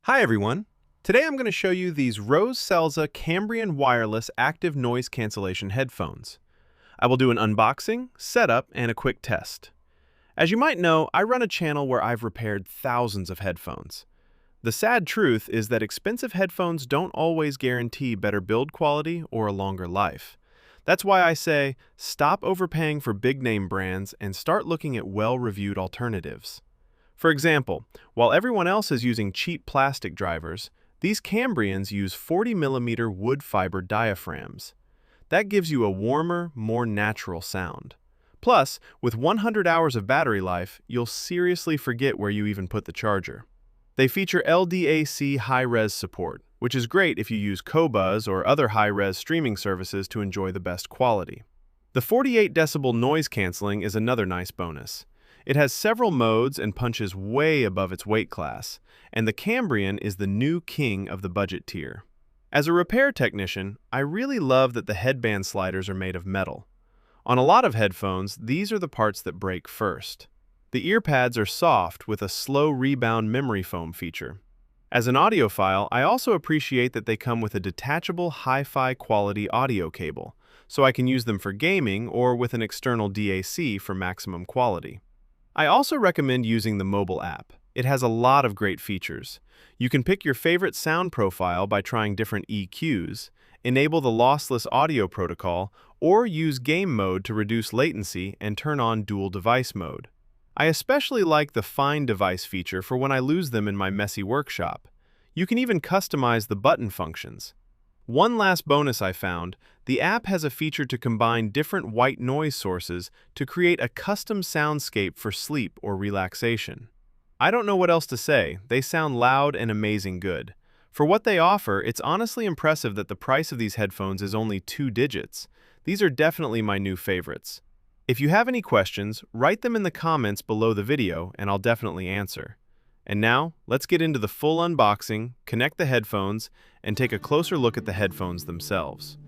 Hi everyone! Today I'm going to show you these Roseselsa Cambrian wireless active noise cancellation headphones. I will do an unboxing, setup, and a quick test. As you might know, I run a channel where I've repaired thousands of headphones. The sad truth is that expensive headphones don't always guarantee better build quality or a longer life. That's why I say, stop overpaying for big-name brands and start looking at well-reviewed alternatives. For example, while everyone else is using cheap plastic drivers, these Cambrians use 40mm wood fiber diaphragms. That gives you a warmer, more natural sound. Plus, with 100 hours of battery life, you'll seriously forget where you even put the charger. They feature LDAC high-res support, which is great if you use Qobuz or other high-res streaming services to enjoy the best quality. The 48 decibel noise canceling is another nice bonus. It has several modes and punches way above its weight class, and the Cambrian is the new king of the budget tier. As a repair technician, I really love that the headband sliders are made of metal. On a lot of headphones, these are the parts that break first. The ear pads are soft with a slow rebound memory foam feature. As an audiophile, I also appreciate that they come with a detachable hi-fi quality audio cable, so I can use them for gaming or with an external DAC for maximum quality. I also recommend using the mobile app. It has a lot of great features. You can pick your favorite sound profile by trying different EQs, enable the lossless audio protocol, or use game mode to reduce latency and turn on dual device mode. I especially like the Find Device feature for when I lose them in my messy workshop. You can even customize the button functions. One last bonus I found, the app has a feature to combine different white noise sources to create a custom soundscape for sleep or relaxation. I don't know what else to say, they sound loud and amazing good. For what they offer, it's honestly impressive that the price of these headphones is only 2 digits. These are definitely my new favorites. If you have any questions, write them in the comments below the video and I'll definitely answer. And now, let's get into the full unboxing, connect the headphones, and take a closer look at the headphones themselves.